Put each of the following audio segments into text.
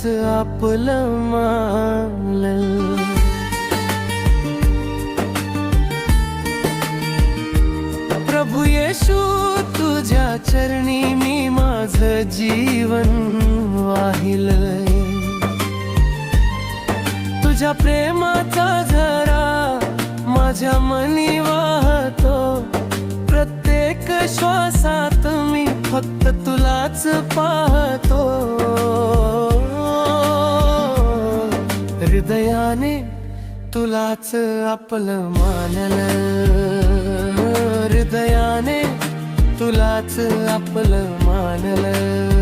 आपलं मानलं. प्रभू येशू तुझ्या चरणी मी माझं जीवन वाहिलंय. तुझ्या प्रेमाचा झरा माझ्या मनी वाहतो. प्रत्येक श्वासात मी फक्त तुलाच पाहतो. हृदयाने तुलाच आपलं मानलं. हृदयाने तुलाच आपलं मानलं.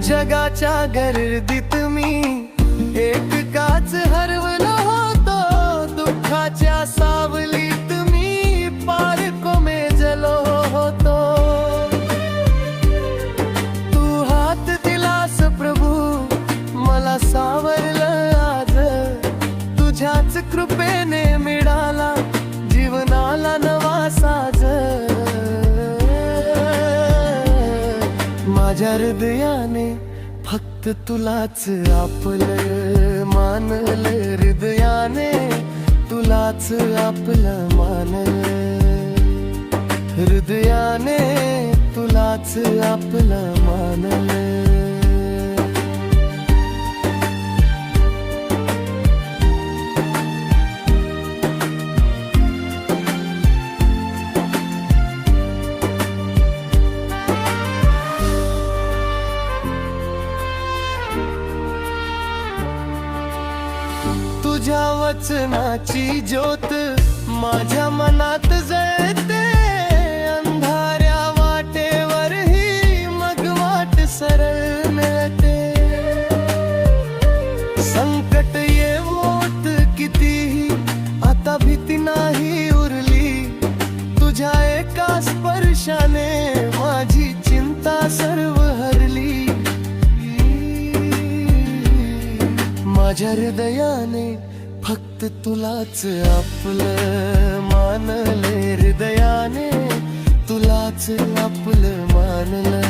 जगाच्या गर्दीत मी एकटाच हरवलो होतो. दुःखाच्या सावलीत मी पार कोमेजलो होतो. तू हात दिलास प्रभू मला सावरलं आज. तुझ्याच कृपेने मिळाला जीवनाला नवा साज. माझ्या हृदयाने फक्त तुलाच आपलं मानलं. हृदयाने तुलाच आपलं मानलं. हृदयाने तुलाच आपलं मानलं. तुझ्या वचनाची ज्योत माझ्या मनात जळते. अंधाऱ्या वाटेवरही मग वाट सरळ मिळते. संकट ये मोठ कितीही आता भीती नाही उरली. तुझ्या एका स्पर्शाने माझी चिंता सर्व हरली. माझ्या हृदयाने फक्त तुलाच आपलं मानलं. हृदयाने तुलाच आपलं मानलं.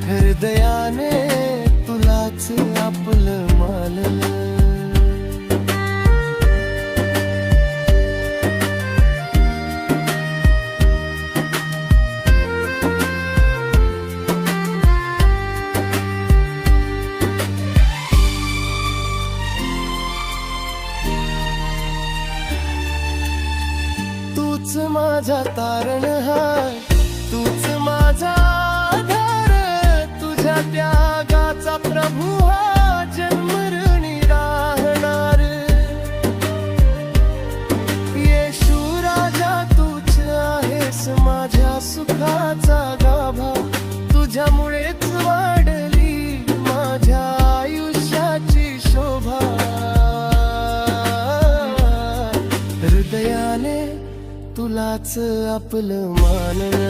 हृदयाने तुलाच आपलं मानलं. तूच माझा तारण हाय. तूच माझा आधार. तुझ्या त्यागाचा प्रभू हा जन्मरणी राहणार. येशू राजा तूच आहेस माझ्या सुखाचा गाभा. तुझ्यामुळेच वाढली माझ्या आयुष्याची शोभा. हृदयाने तुलाच आपलं मानलं.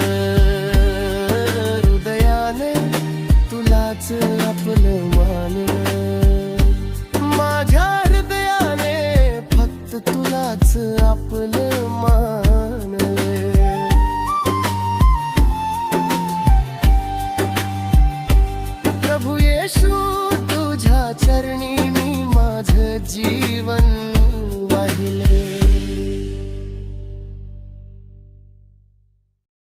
हृदयाने तुलाच आपलं मानलं. माझ्या हृदयाने फक्त तुलाच आपलं मानलं. प्रभू येशू तुझ्या चरणी मी माझं जीवन